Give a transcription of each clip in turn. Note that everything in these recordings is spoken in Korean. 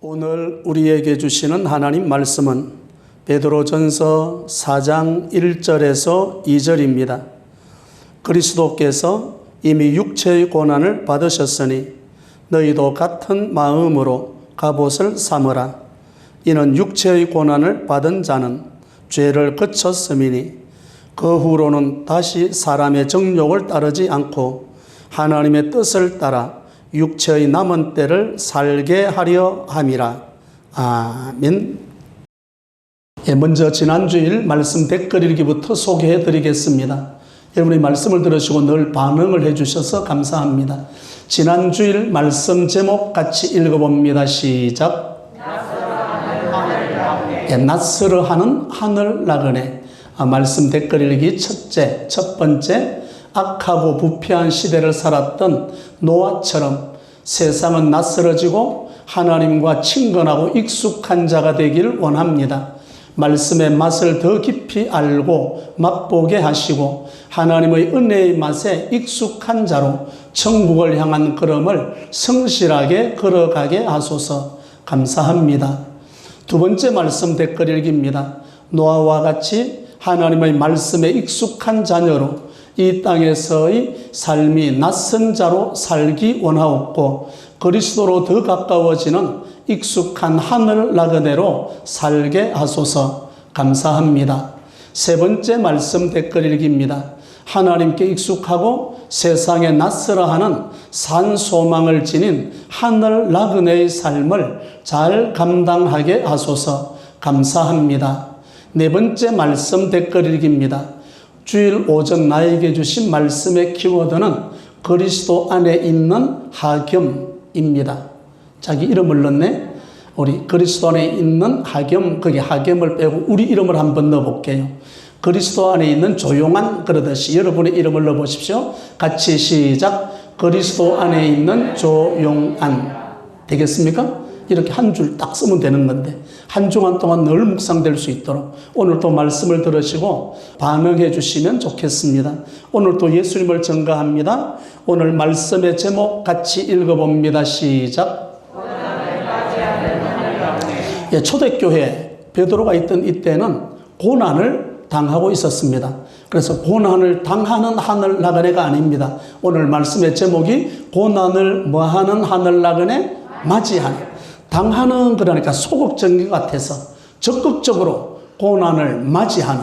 오늘 우리에게 주시는 하나님 말씀은 베드로전서 4장 1절에서 2절입니다. 그리스도께서 이미 육체의 고난을 받으셨으니 너희도 같은 마음으로 갑옷을 삼으라. 이는 육체의 고난을 받은 자는 죄를 그쳤음이니 그 후로는 다시 사람의 정욕을 따르지 않고 하나님의 뜻을 따라 육체의 남은 때를 살게 하려 함이라. 아멘. 먼저 지난주일 말씀 댓글 읽기부터 소개해 드리겠습니다. 여러분이 말씀을 들으시고 늘 반응을 해 주셔서 감사합니다. 지난주일 말씀 제목 같이 읽어봅니다. 시작. 낯설어하는 하늘 나그네. 말씀 댓글 읽기 첫 번째, 악하고 부패한 시대를 살았던 노아처럼 세상은 낯설어지고 하나님과 친근하고 익숙한 자가 되길 원합니다. 말씀의 맛을 더 깊이 알고 맛보게 하시고 하나님의 은혜의 맛에 익숙한 자로 천국을 향한 걸음을 성실하게 걸어가게 하소서. 감사합니다. 두 번째 말씀 댓글 읽기입니다. 노아와 같이 하나님의 말씀에 익숙한 자녀로 이 땅에서의 삶이 낯선 자로 살기 원하옵고 그리스도로 더 가까워지는 익숙한 하늘 나그네로 살게 하소서. 감사합니다. 세 번째 말씀 댓글 읽기입니다. 하나님께 익숙하고 세상에 낯설어하는 산 소망을 지닌 하늘 나그네의 삶을 잘 감당하게 하소서. 감사합니다. 네 번째 말씀 댓글 읽기입니다. 주일 오전 나에게 주신 말씀의 키워드는 그리스도 안에 있는 하겸입니다. 자기 이름을 넣네. 우리 그리스도 안에 있는 하겸, 거기 하겸을 빼고 우리 이름을 한번 넣어볼게요. 그리스도 안에 있는 조용한, 그러듯이 여러분의 이름을 넣어보십시오. 같이 시작. 그리스도 안에 있는 조용한. 되겠습니까? 이렇게 한 줄 딱 쓰면 되는 건데 한 주간 동안 늘 묵상될 수 있도록 오늘 또 말씀을 들으시고 반응해 주시면 좋겠습니다. 오늘 또 예수님을 전가합니다. 오늘 말씀의 제목 같이 읽어봅니다. 시작. 초대교회 베드로가 있던 이때는 고난을 당하고 있었습니다. 그래서 고난을 당하는 하늘 나그네가 아닙니다. 오늘 말씀의 제목이 고난을 뭐하는 하늘 나그네? 맞이하는. 당하는 거라니까 소극적인 것 같아서 적극적으로 고난을 맞이하는.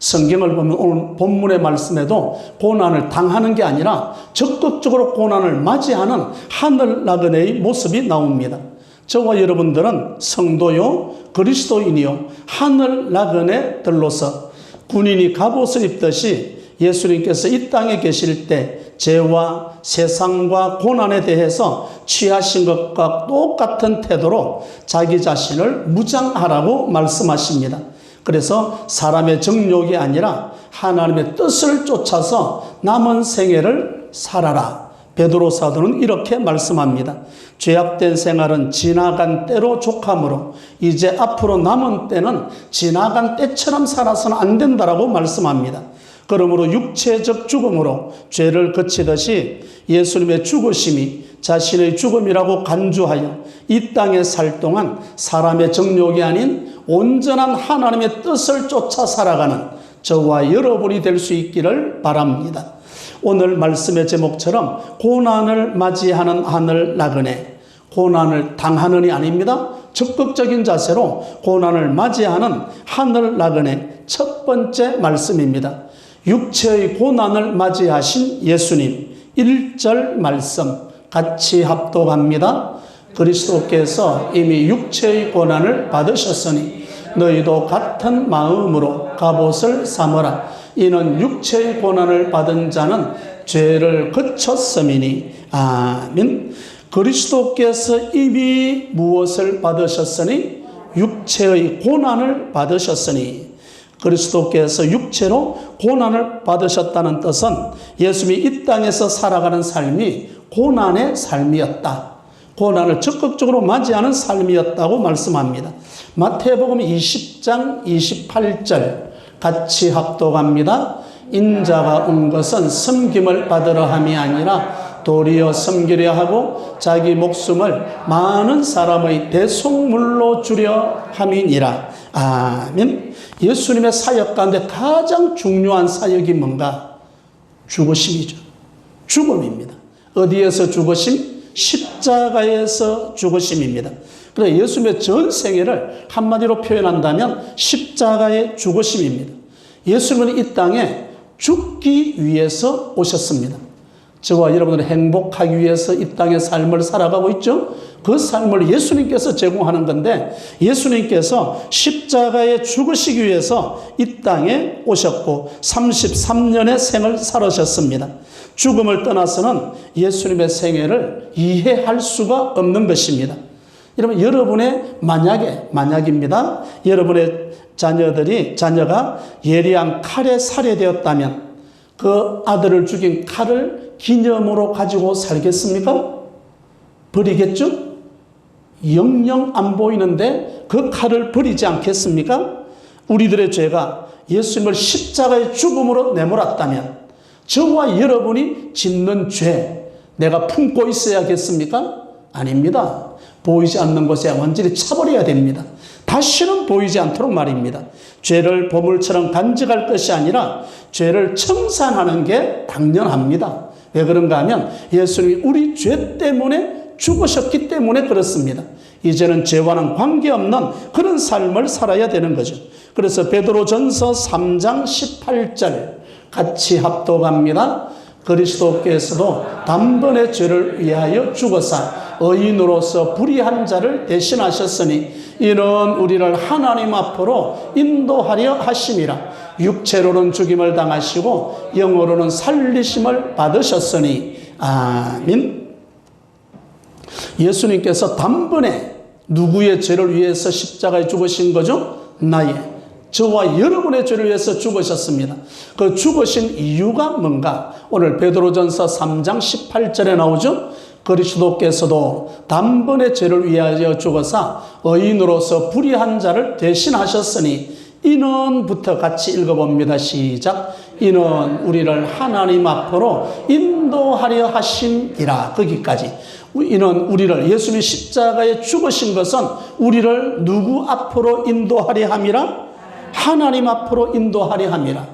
성경을 보면 오늘 본문의 말씀에도 고난을 당하는 게 아니라 적극적으로 고난을 맞이하는 하늘 나그네의 모습이 나옵니다. 저와 여러분들은 성도요, 그리스도인이요, 하늘 나그네들로서 군인이 갑옷을 입듯이 예수님께서 이 땅에 계실 때 죄와 세상과 고난에 대해서 취하신 것과 똑같은 태도로 자기 자신을 무장하라고 말씀하십니다. 그래서 사람의 정욕이 아니라 하나님의 뜻을 쫓아서 남은 생애를 살아라. 베드로 사도는 이렇게 말씀합니다. 죄악된 생활은 지나간 때로 족함으로 이제 앞으로 남은 때는 지나간 때처럼 살아서는 안 된다라고 말씀합니다. 그러므로 육체적 죽음으로 죄를 그치듯이 예수님의 죽으심이 자신의 죽음이라고 간주하여 이 땅에 살 동안 사람의 정욕이 아닌 온전한 하나님의 뜻을 쫓아 살아가는 저와 여러분이 될 수 있기를 바랍니다. 오늘 말씀의 제목처럼 고난을 맞이하는 하늘 나그네, 고난을 당하는이 아닙니다. 적극적인 자세로 고난을 맞이하는 하늘 나그네 첫 번째 말씀입니다. 육체의 고난을 맞이하신 예수님 1절 말씀 같이 합독합니다. 그리스도께서 이미 육체의 고난을 받으셨으니 너희도 같은 마음으로 갑옷을 삼으라. 이는 육체의 고난을 받은 자는 죄를 그쳤음이니. 아멘. 그리스도께서 이미 무엇을 받으셨으니? 육체의 고난을 받으셨으니. 그리스도께서 육체로 고난을 받으셨다는 뜻은 예수님이 이 땅에서 살아가는 삶이 고난의 삶이었다. 고난을 적극적으로 맞이하는 삶이었다고 말씀합니다. 마태복음 20장 28절 같이 합독합니다. 인자가 온 것은 섬김을 받으러 함이 아니라 도리어 섬기려 하고 자기 목숨을 많은 사람의 대속물로 주려 함이니라. 아멘. 예수님의 사역 가운데 가장 중요한 사역이 뭔가? 죽으심이죠. 죽음입니다. 어디에서 죽으심? 십자가에서 죽으심입니다. 그래서 예수님의 전 생애를 한마디로 표현한다면 십자가의 죽으심입니다. 예수님은 이 땅에 죽기 위해서 오셨습니다. 저와 여러분들은 행복하기 위해서 이 땅의 삶을 살아가고 있죠. 그 삶을 예수님께서 제공하는 건데 예수님께서 십자가에 죽으시기 위해서 이 땅에 오셨고 33년의 생을 살으셨습니다. 죽음을 떠나서는 예수님의 생애를 이해할 수가 없는 것입니다. 여러분, 여러분의 만약입니다. 여러분의 자녀가 예리한 칼에 살해되었다면 그 아들을 죽인 칼을 기념으로 가지고 살겠습니까? 버리겠죠? 영영 안 보이는데 그 칼을 버리지 않겠습니까? 우리들의 죄가 예수님을 십자가의 죽음으로 내몰았다면 저와 여러분이 짓는 죄 내가 품고 있어야겠습니까? 아닙니다. 보이지 않는 곳에 완전히 차버려야 됩니다. 다시는 보이지 않도록 말입니다. 죄를 보물처럼 간직할 것이 아니라 죄를 청산하는 게 당연합니다. 왜 그런가 하면 예수님이 우리 죄 때문에 죽으셨기 때문에 그렇습니다. 이제는 죄와는 관계없는 그런 삶을 살아야 되는 거죠. 그래서 베드로전서 3장 18절 같이 합독합니다. 그리스도께서도 단번에 죄를 위하여 죽으사 의인으로서 불의한 자를 대신하셨으니 이는 우리를 하나님 앞으로 인도하려 하심이라. 육체로는 죽임을 당하시고 영으로는 살리심을 받으셨으니. 아멘. 예수님께서 단번에 누구의 죄를 위해서 십자가에 죽으신 거죠? 저와 여러분의 죄를 위해서 죽으셨습니다. 그 죽으신 이유가 뭔가? 오늘 베드로전서 3장 18절에 나오죠? 그리스도께서도 단번에 죄를 위하여 죽어서 의인으로서 불의한 자를 대신하셨으니 이는부터 같이 읽어봅니다. 시작. 이는 우리를 하나님 앞으로 인도하려 하심이라. 거기까지. 이는 우리를 예수님이 십자가에 죽으신 것은 우리를 누구 앞으로 인도하려 함이라? 하나님 앞으로 인도하려 함이라.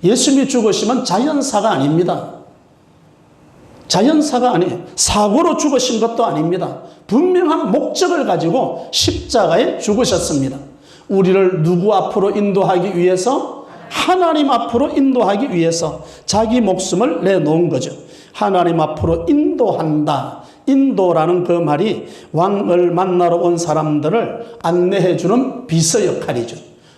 예수님이 죽으시면 자연사가 아닙니다. 자연사가 아니에요. 사고로 죽으신 것도 아닙니다. 분명한 목적을 가지고 십자가에 죽으셨습니다. 우리를 누구 앞으로 인도하기 위해서? 하나님 앞으로 인도하기 위해서 자기 목숨을 내놓은 거죠. 하나님 앞으로 인도한다. 인도라는 그 말이 왕을 만나러 온 사람들을 안내해주는 비서 역할이죠.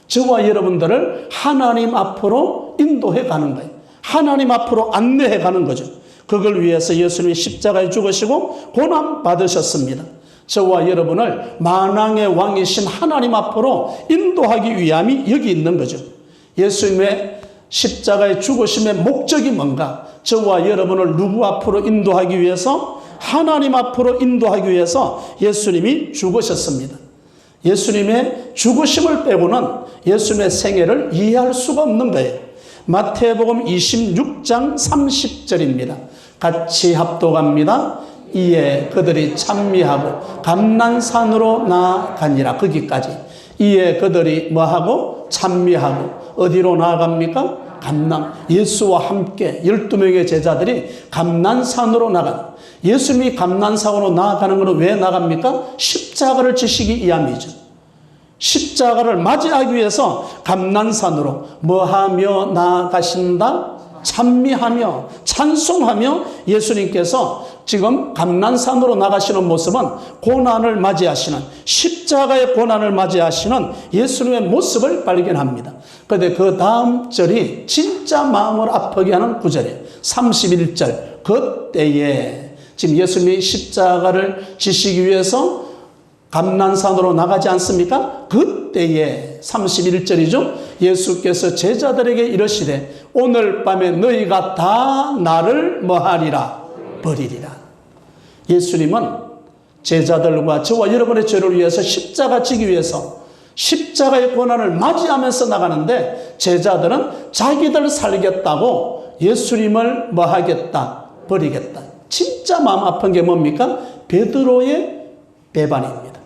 저와 여러분들을 하나님 앞으로 인도해 가는 거예요. 하나님 앞으로 안내해 가는 거죠. 그걸 위해서 예수님이 십자가에 죽으시고 고난 받으셨습니다. 저와 여러분을 만왕의 왕이신 하나님 앞으로 인도하기 위함이 여기 있는 거죠. 예수님의 십자가에 죽으심의 목적이 뭔가? 저와 여러분을 누구 앞으로 인도하기 위해서? 하나님 앞으로 인도하기 위해서 예수님이 죽으셨습니다. 예수님의 죽으심을 빼고는 예수님의 생애를 이해할 수가 없는 거예요. 마태복음 26장 30절입니다. 같이 합독합니다. 이에 그들이 찬미하고 감난산으로 나아가니라. 거기까지. 이에 그들이 뭐하고? 찬미하고. 어디로 나아갑니까? 감난. 예수와 함께 12명의 제자들이 감난산으로 나가는. 예수님이 감난산으로 나아가는 것은 왜 나갑니까? 십자가를 지시기 위함이죠. 십자가를 맞이하기 위해서 감난산으로 뭐하며 나아가신다? 찬미하며 찬송하며 예수님께서 지금 감난산으로 나가시는 모습은 고난을 맞이하시는, 십자가의 고난을 맞이하시는 예수님의 모습을 발견합니다. 그런데 그 다음 절이 진짜 마음을 아프게 하는 구절이에요. 31절. 그때에 지금 예수님이 십자가를 지시기 위해서 감난산으로 나가지 않습니까? 그때에 31절이죠. 예수께서 제자들에게 이르시되 오늘 밤에 너희가 다 나를 뭐하리라? 버리리라. 예수님은 제자들과 저와 여러분의 죄를 위해서 십자가 지기 위해서 십자가의 고난을 맞이하면서 나가는데 자기들 살겠다고 예수님을 뭐하겠다? 버리겠다. 진짜 진짜 마음 아픈 게 뭡니까? 베드로의 배반입니다.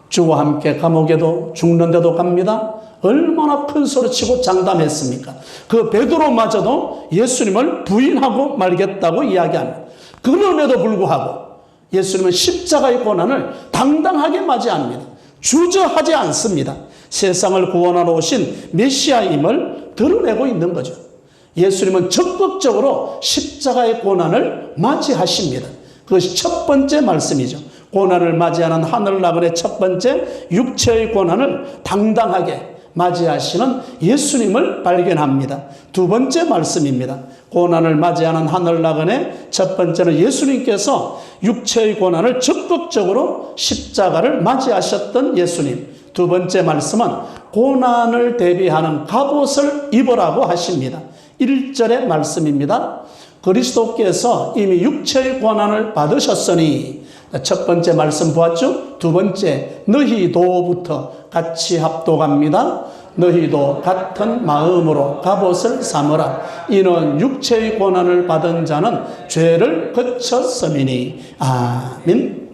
주와 함께 감옥에도 죽는데도 갑니다. 얼마나 큰 소리치고 장담했습니까? 그 베드로마저도 예수님을 부인하고 말겠다고 이야기합니다. 그럼에도 불구하고 예수님은 십자가의 고난을 당당하게 맞이합니다. 주저하지 않습니다. 세상을 구원하러 오신 메시아임을 드러내고 있는 거죠. 예수님은 적극적으로 십자가의 고난을 맞이하십니다. 그것이 첫 번째 말씀이죠. 고난을 맞이하는 하늘나그네 첫 번째, 육체의 고난을 당당하게 맞이하시는 예수님을 발견합니다. 두 번째 말씀입니다. 고난을 맞이하는 하늘나그네 첫 번째는 예수님께서 육체의 고난을 적극적으로 십자가를 맞이하셨던 예수님. 두 번째 말씀은 고난을 대비하는 갑옷을 입으라고 하십니다. 1절의 말씀입니다. 그리스도께서 이미 육체의 고난을 받으셨으니, 첫 번째 말씀 보았죠? 두 번째, 너희도부터 같이 합독합니다. 너희도 같은 마음으로 갑옷을 삼으라. 이는 육체의 고난을 받은 자는 죄를 거쳤음이니. 아멘.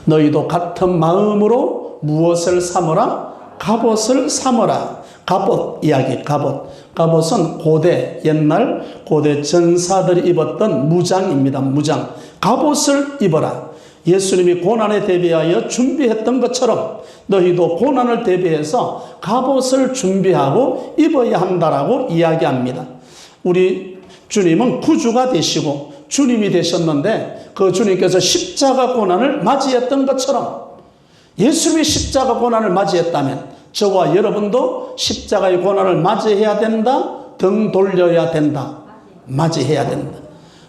너희도 같은 마음으로 무엇을 삼으라? 갑옷을 삼으라. 갑옷 이야기, 갑옷. 갑옷은 고대, 옛날 고대 전사들이 입었던 무장입니다. 무장. 갑옷을 입어라. 예수님이 고난에 대비하여 준비했던 것처럼 너희도 고난을 대비해서 갑옷을 준비하고 입어야 한다라고 이야기합니다. 우리 주님은 구주가 되시고 주님이 되셨는데 그 주님께서 십자가 고난을 맞이했던 것처럼 예수님이 십자가 고난을 맞이했다면 저와 여러분도 십자가의 고난을 맞이해야 된다. 등 돌려야 된다. 맞이해야 된다.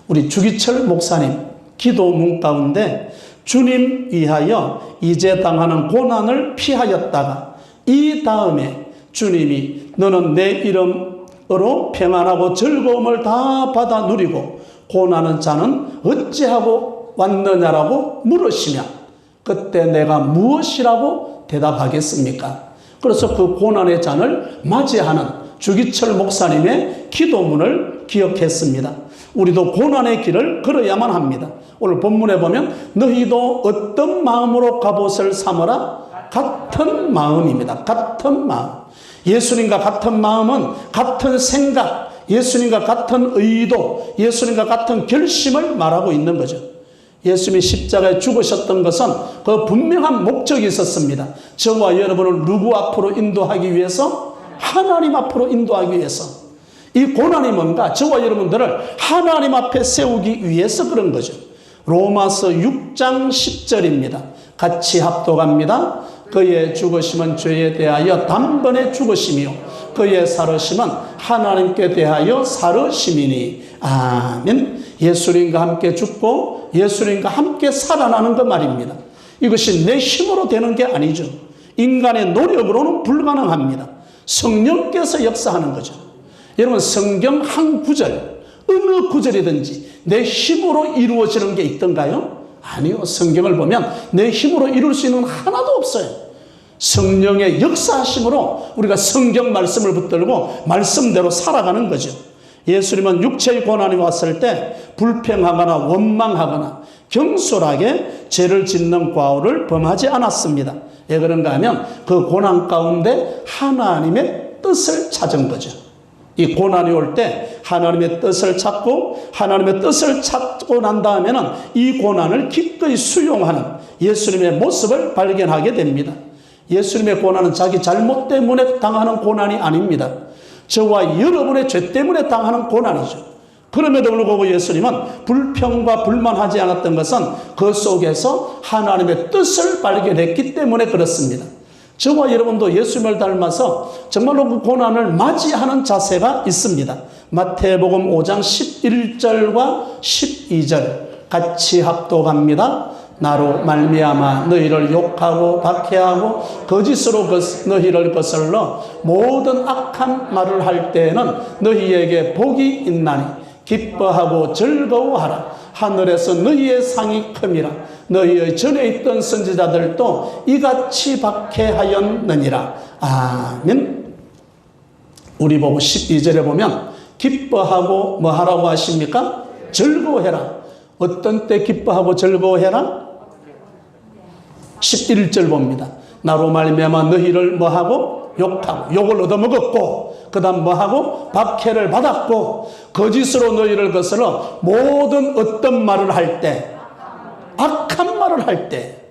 우리 주기철 목사님 기도문 가운데 주님 위하여 이제 당하는 고난을 피하였다가 이 다음에 주님이 너는 내 이름으로 평안하고 즐거움을 다 받아 누리고 고난은 자는 어찌하고 왔느냐라고 물으시면 그때 내가 무엇이라고 대답하겠습니까? 그래서 그 고난의 잔을 맞이하는 주기철 목사님의 기도문을 기억했습니다. 우리도 고난의 길을 걸어야만 합니다. 오늘 본문에 보면 너희도 어떤 마음으로 갑옷을 삼으라? 같은 마음입니다. 같은 마음. 예수님과 같은 마음은 같은 생각, 예수님과 같은 의도, 예수님과 같은 결심을 말하고 있는 거죠. 예수님이 십자가에 죽으셨던 것은 그 분명한 목적이 있었습니다. 저와 여러분을 누구 앞으로 인도하기 위해서? 하나님 앞으로 인도하기 위해서. 이 고난이 뭔가? 저와 여러분들을 하나님 앞에 세우기 위해서 그런 거죠. 로마서 6장 10절입니다. 같이 합독합니다. 그의 죽으심은 죄에 대하여 단번에 죽으심이요 그의 살으심은 하나님께 대하여 살으심이니. 아멘. 예수님과 함께 죽고 예수님과 함께 살아나는 것 말입니다. 이것이 내 힘으로 되는 게 아니죠. 인간의 노력으로는 불가능합니다. 성령께서 역사하는 거죠. 여러분 성경 한 구절, 어느 구절이든지 내 힘으로 이루어지는 게 있던가요? 아니요. 성경을 보면 내 힘으로 이룰 수 있는 하나도 없어요. 성령의 역사하심으로 우리가 성경 말씀을 붙들고 말씀대로 살아가는 거죠. 예수님은 육체의 고난이 왔을 때 불평하거나 원망하거나 경솔하게 죄를 짓는 과오를 범하지 않았습니다. 왜 그런가 하면 그 고난 가운데 하나님의 뜻을 찾은 거죠. 이 고난이 올 때 하나님의 뜻을 찾고 하나님의 뜻을 찾고 난 다음에는 이 고난을 기꺼이 수용하는 예수님의 모습을 발견하게 됩니다. 예수님의 고난은 자기 잘못 때문에 당하는 고난이 아닙니다. 저와 여러분의 죄 때문에 당하는 고난이죠. 그럼에도 불구하고 예수님은 불평과 불만하지 않았던 것은 그 속에서 하나님의 뜻을 발견했기 때문에 그렇습니다. 저와 여러분도 예수님을 닮아서 정말로 그 고난을 맞이하는 자세가 있습니다. 마태복음 5장 11절과 12절 같이 합독합니다. 나로 말미암아 너희를 욕하고 박해하고 거짓으로 너희를 거슬러 모든 악한 말을 할 때에는 너희에게 복이 있나니 기뻐하고 즐거워하라. 하늘에서 너희의 상이 큼이라. 너희의 전에 있던 선지자들도 이같이 박해하였느니라. 아멘. 우리 보고 12절에 보면 기뻐하고 뭐 하라고 하십니까? 즐거워해라. 어떤 때 기뻐하고 즐거워해라? 11절 봅니다. 나로 말미암아 너희를 뭐하고? 욕하고 욕을 얻어먹었고 그 다음 뭐하고? 박해를 받았고 거짓으로 너희를 거슬러 모든 어떤 말을 할 때 악한 말을 할 때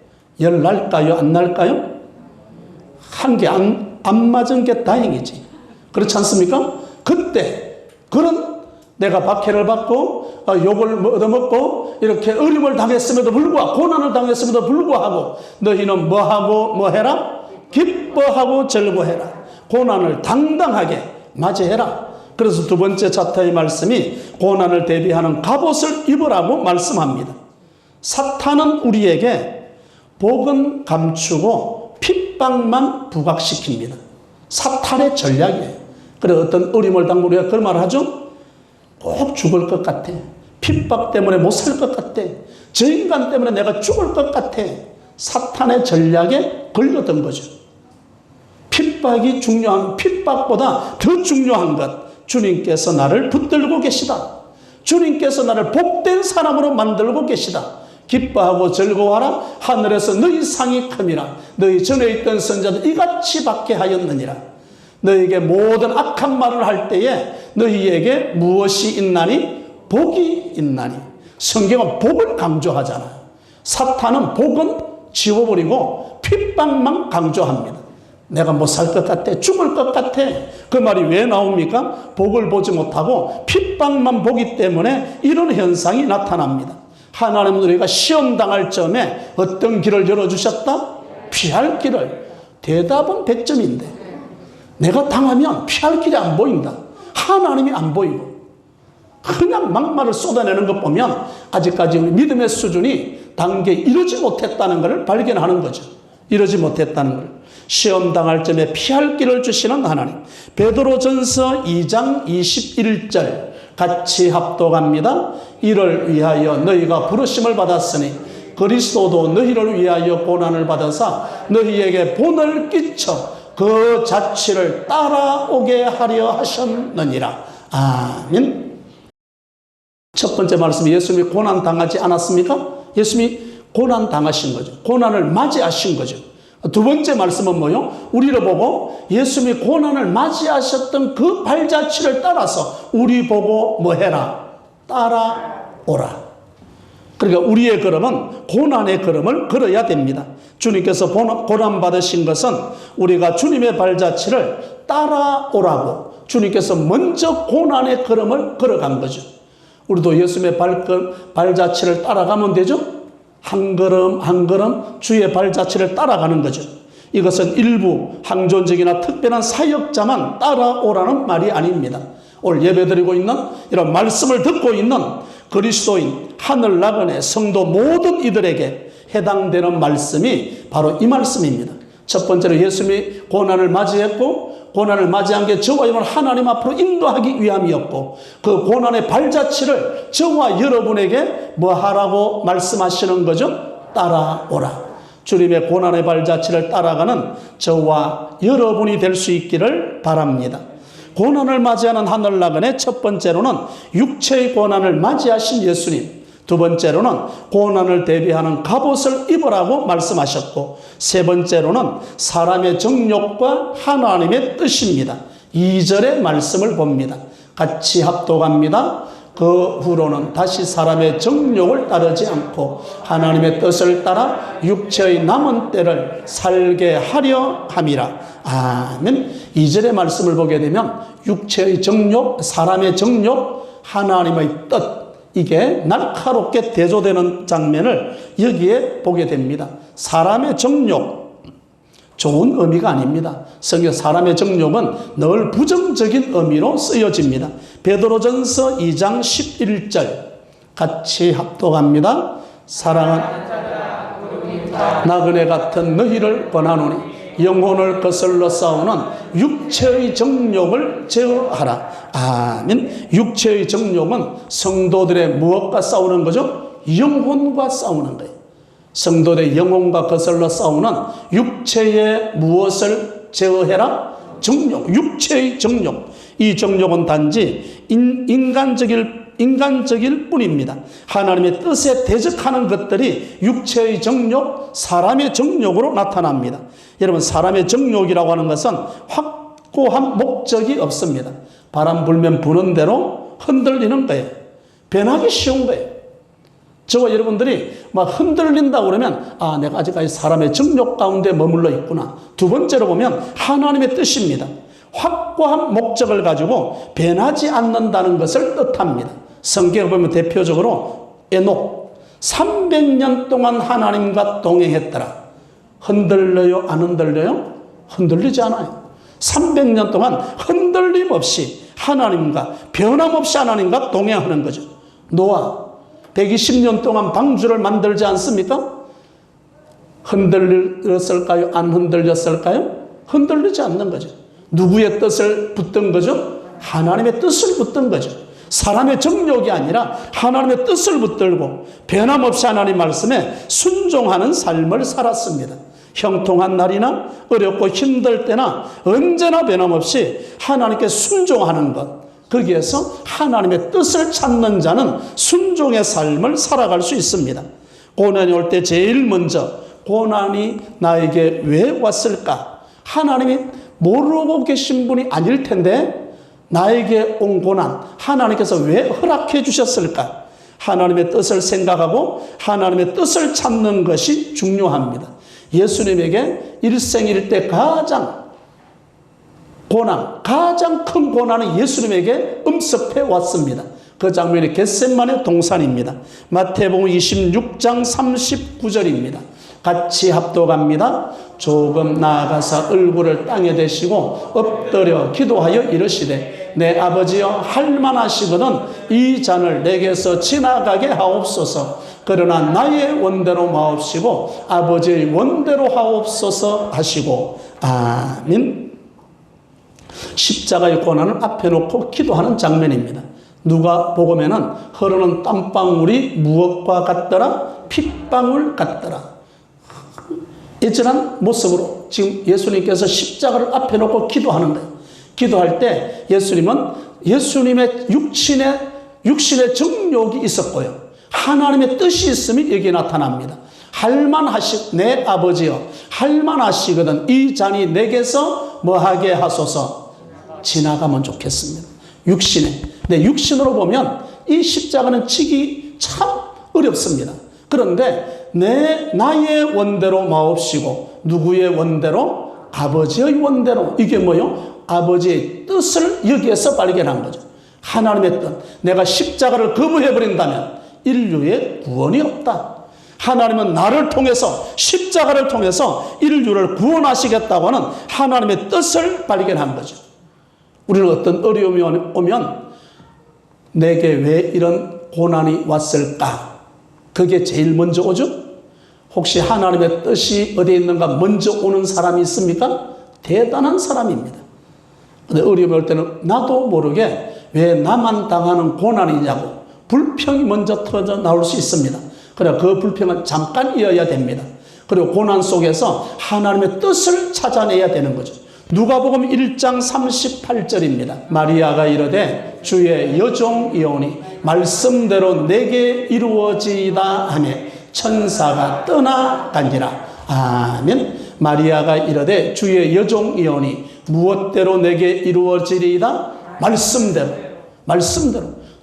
열 날까요? 안 날까요? 한 개 안 맞은 게 다행이지. 그렇지 않습니까? 그때 그런 내가 박해를 받고 욕을 얻어먹고 이렇게 어림을 당했음에도 불구하고 고난을 당했음에도 불구하고 너희는 뭐하고 뭐해라? 기뻐하고 즐거워해라. 고난을 당당하게 맞이해라. 그래서 두 번째 챕터의 말씀이 고난을 대비하는 갑옷을 입으라고 말씀합니다. 사탄은 우리에게 복은 감추고 핍박만 부각시킵니다. 사탄의 전략이에요. 그래 어떤 어림을 당고 우리가 그런 말을 하죠. 꼭 죽을 것 같아. 핍박 때문에 못 살 것 같아. 저 인간 때문에 내가 죽을 것 같아. 사탄의 전략에 걸렸던 거죠. 핍박이 중요한, 핍박보다 더 중요한 것, 주님께서 나를 붙들고 계시다. 주님께서 나를 복된 사람으로 만들고 계시다. 기뻐하고 즐거워하라. 하늘에서 너희 상이 큼이라. 너희 전에 있던 선자들 이같이 받게 하였느니라. 너희에게 모든 악한 말을 할 때에 너희에게 무엇이 있나니? 복이 있나니. 성경은 복을 강조하잖아요. 사탄은 복은 지워버리고 핍박만 강조합니다. 내가 못 살 것 같아. 죽을 것 같아. 그 말이 왜 나옵니까? 복을 보지 못하고 핍박만 보기 때문에 이런 현상이 나타납니다. 하나님은 우리가 시험 당할 점에 어떤 길을 열어주셨다? 피할 길을. 대답은 100점인데 내가 당하면 피할 길이 안 보인다. 하나님이 안 보이고 그냥 막말을 쏟아내는 것 보면 아직까지 믿음의 수준이 단계에 이르지 못했다는 것을 발견하는 거죠. 이르지 못했다는 걸. 시험 당할 점에 피할 길을 주시는 하나님. 베드로전서 2장 21절 같이 합독합니다. 이를 위하여 너희가 부르심을 받았으니 그리스도도 너희를 위하여 고난을 받아서 너희에게 본을 끼쳐 그 자취를 따라오게 하려 하셨느니라. 아멘. 첫 번째 말씀, 예수님이 고난 당하지 않았습니까? 예수님이 고난 당하신 거죠. 고난을 맞이하신 거죠. 두 번째 말씀은 뭐요? 우리를 보고 예수님이 고난을 맞이하셨던 그 발자취를 따라서 우리 보고 뭐 해라? 따라오라. 그러니까 우리의 걸음은 고난의 걸음을 걸어야 됩니다. 주님께서 고난 받으신 것은 우리가 주님의 발자취를 따라오라고 주님께서 먼저 고난의 걸음을 걸어간 거죠. 우리도 예수님의 발자취를 따라가면 되죠? 한 걸음 한 걸음 주의 발자취를 따라가는 거죠. 이것은 일부 항존적이나 특별한 사역자만 따라오라는 말이 아닙니다. 오늘 예배드리고 있는 이런 말씀을 듣고 있는 그리스도인 하늘 나그네 성도 모든 이들에게 해당되는 말씀이 바로 이 말씀입니다. 첫 번째로 예수님이 고난을 맞이했고 고난을 맞이한 게 저와 여러분을 하나님 앞으로 인도하기 위함이었고 그 고난의 발자취를 저와 여러분에게 뭐 하라고 말씀하시는 거죠? 따라오라. 주님의 고난의 발자취를 따라가는 저와 여러분이 될 수 있기를 바랍니다. 고난을 맞이하는 하늘나그네 첫 번째로는 육체의 고난을 맞이하신 예수님, 두 번째로는 고난을 대비하는 갑옷을 입으라고 말씀하셨고 세 번째로는 사람의 정욕과 하나님의 뜻입니다. 2절의 말씀을 봅니다. 같이 합독합니다. 그 후로는 다시 사람의 정욕을 따르지 않고 하나님의 뜻을 따라 육체의 남은 때를 살게 하려 함이라. 아멘. 2절의 말씀을 보게 되면 육체의 정욕, 사람의 정욕, 하나님의 뜻, 이게 날카롭게 대조되는 장면을 여기에 보게 됩니다. 사람의 정욕, 좋은 의미가 아닙니다. 성경 사람의 정욕은 늘 부정적인 의미로 쓰여집니다. 베드로전서 2장 11절 같이 합독합니다. 사랑은 나그네 같은 너희를 권하노니 영혼을 거슬러 싸우는 육체의 정욕을 제어하라. 아멘. 육체의 정욕은 성도들의 무엇과 싸우는 거죠? 영혼과 싸우는 거예요. 성도들의 영혼과 거슬러 싸우는 육체의 무엇을 제어해라? 정욕, 육체의 정욕. 이 정욕은 단지 인간적일 인간적일 뿐입니다. 하나님의 뜻에 대적하는 것들이 육체의 정욕, 사람의 정욕으로 나타납니다. 여러분, 사람의 정욕이라고 하는 것은 확고한 목적이 없습니다. 바람 불면 부는 대로 흔들리는 거예요. 변하기 쉬운 거예요. 저와 여러분들이 막 흔들린다고 그러면 내가 아직까지 사람의 정욕 가운데 머물러 있구나. 두 번째로 보면 하나님의 뜻입니다. 확고한 목적을 가지고 변하지 않는다는 것을 뜻합니다. 성경을 보면 대표적으로 에녹 300년 동안 하나님과 동행했더라. 흔들려요? 안 흔들려요? 흔들리지 않아요. 300년 동안 흔들림 없이 하나님과 변함없이 하나님과 동행하는 거죠. 노아 120년 동안 방주를 만들지 않습니까? 흔들렸을까요? 안 흔들렸을까요? 흔들리지 않는 거죠. 누구의 뜻을 붙든 거죠? 하나님의 뜻을 붙든 거죠. 사람의 정욕이 아니라 하나님의 뜻을 붙들고 변함없이 하나님 말씀에 순종하는 삶을 살았습니다. 형통한 날이나 어렵고 힘들 때나 언제나 변함없이 하나님께 순종하는 것, 거기에서 하나님의 뜻을 찾는 자는 순종의 삶을 살아갈 수 있습니다. 고난이 올 때 제일 먼저 고난이 나에게 왜 왔을까? 하나님이 모르고 계신 분이 아닐 텐데 나에게 온 고난 하나님께서 왜 허락해 주셨을까? 하나님의 뜻을 생각하고 하나님의 뜻을 찾는 것이 중요합니다. 예수님에게 일생일 때 가장 큰 고난은 예수님에게 음습해 왔습니다. 그 장면이 겟세마네 동산입니다. 마태복음 26장 39절입니다. 같이 합독합니다. 조금 나아가서 얼굴을 땅에 대시고 엎드려 기도하여 이르시되 내 아버지여 할만하시거든 이 잔을 내게서 지나가게 하옵소서. 그러나 나의 원대로 마옵시고 아버지의 원대로 하옵소서 하시고 아멘. 십자가의 고난을 앞에 놓고 기도하는 장면입니다. 누가복음에는 흐르는 땀방울이 무엇과 같더라? 핏방울 같더라. 애절한 모습으로 지금 예수님께서 십자가를 앞에 놓고 기도하는 거예요. 기도할 때 예수님의 육신의 정욕이 있었고요. 하나님의 뜻이 있음이 여기에 나타납니다. 내 아버지여 할만하시거든 이 잔이 내게서 뭐하게 하소서 지나가면 좋겠습니다. 내 육신으로 보면 이 십자가는 치기 참 어렵습니다. 그런데 나의 원대로 마옵시고 누구의 원대로? 아버지의 원대로. 이게 뭐요? 아버지의 뜻을 여기에서 발견한 거죠. 하나님의 뜻. 내가 십자가를 거부해버린다면 인류의 구원이 없다. 하나님은 나를 통해서 십자가를 통해서 인류를 구원하시겠다고 하는 하나님의 뜻을 발견한 거죠. 우리는 어떤 어려움이 오면 내게 왜 이런 고난이 왔을까? 그게 제일 먼저 오죠? 혹시 하나님의 뜻이 어디에 있는가 먼저 오는 사람이 있습니까? 대단한 사람입니다. 근데 어려움이 올 때는 나도 모르게 왜 나만 당하는 고난이냐고 불평이 먼저 터져 나올 수 있습니다. 그래 그 불평은 잠깐이어야 됩니다. 그리고 고난 속에서 하나님의 뜻을 찾아내야 되는 거죠. 누가복음 1장 38절입니다. 마리아가 이르되 주의 여종이오니 말씀대로 내게 이루어지이다 하며 천사가 떠나가니라. 아멘. 마리아가 이르되 주의 여종이오니 무엇대로 내게 이루어지리이다? 말씀대로.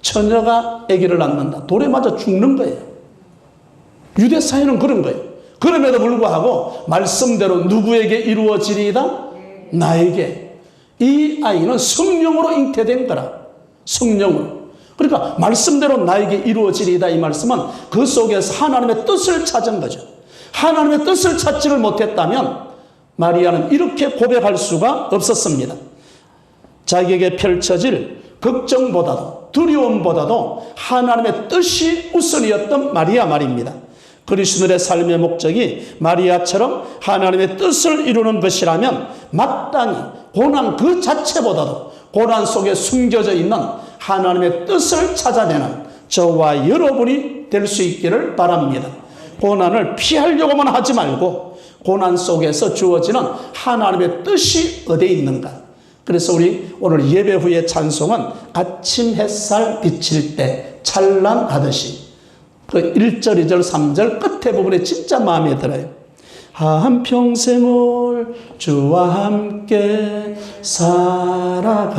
처녀가 아기를 낳는다. 돌에 맞아 죽는 거예요. 유대 사회는 그런 거예요. 그럼에도 불구하고 말씀대로 누구에게 이루어지리이다? 나에게. 이 아이는 성령으로 잉태된 거라. 성령으로. 그러니까 말씀대로 나에게 이루어지리이다 이 말씀은 그 속에서 하나님의 뜻을 찾은 거죠. 하나님의 뜻을 찾지를 못했다면 마리아는 이렇게 고백할 수가 없었습니다. 자기에게 펼쳐질 걱정보다도 두려움보다도 하나님의 뜻이 우선이었던 마리아 말입니다. 그리스도의 삶의 목적이 마리아처럼 하나님의 뜻을 이루는 것이라면 마땅히 고난 그 자체보다도 고난 속에 숨겨져 있는 하나님의 뜻을 찾아내는 저와 여러분이 될 수 있기를 바랍니다. 고난을 피하려고만 하지 말고 고난 속에서 주어지는 하나님의 뜻이 어디에 있는가? 그래서 우리 오늘 예배 후에 찬송은 아침 햇살 비칠 때 찬란하듯이 그 1절, 2절, 3절 끝에 부분에 진짜 마음에 들어요. 한평생을 주와 함께 살아가리라.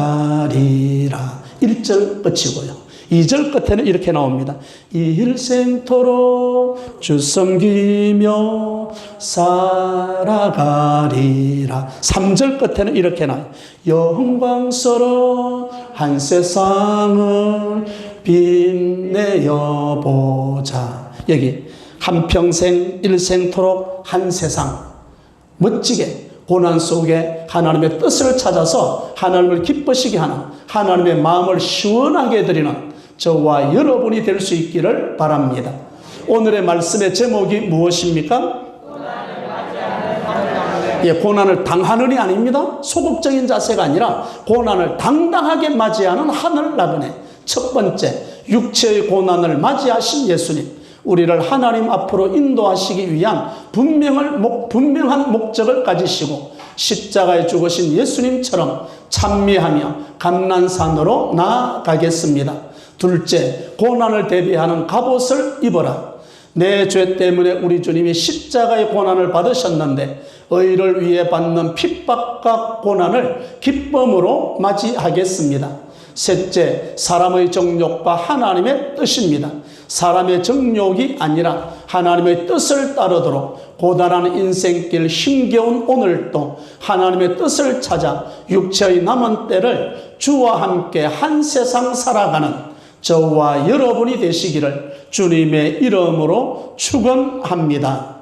1절 끝이고요. 2절 끝에는 이렇게 나옵니다. 일생토록 주 섬기며 살아가리라. 3절 끝에는 이렇게 나와요. 영광스러운 한 세상을 빛내어 보자. 여기 한평생 일생토록 한 세상 멋지게 고난 속에 하나님의 뜻을 찾아서 하나님을 기쁘시게 하는, 하나님의 마음을 시원하게 해드리는 저와 여러분이 될 수 있기를 바랍니다. 오늘의 말씀의 제목이 무엇입니까? 고난을 당하는이 아닙니다. 소극적인 자세가 아니라 고난을 당당하게 맞이하는 하늘 나그네. 첫 번째, 육체의 고난을 맞이하신 예수님, 우리를 하나님 앞으로 인도하시기 위한 분명한 목적을 가지시고 십자가에 죽으신 예수님처럼 찬미하며 감난산으로 나아가겠습니다. 둘째, 고난을 대비하는 갑옷을 입어라. 내 죄 때문에 우리 주님이 십자가의 고난을 받으셨는데 의를 위해 받는 핍박과 고난을 기쁨으로 맞이하겠습니다. 셋째, 사람의 정욕과 하나님의 뜻입니다. 사람의 정욕이 아니라 하나님의 뜻을 따르도록 고단한 인생길 힘겨운 오늘도 하나님의 뜻을 찾아 육체의 남은 때를 주와 함께 한 세상 살아가는 저와 여러분이 되시기를 주님의 이름으로 축원합니다.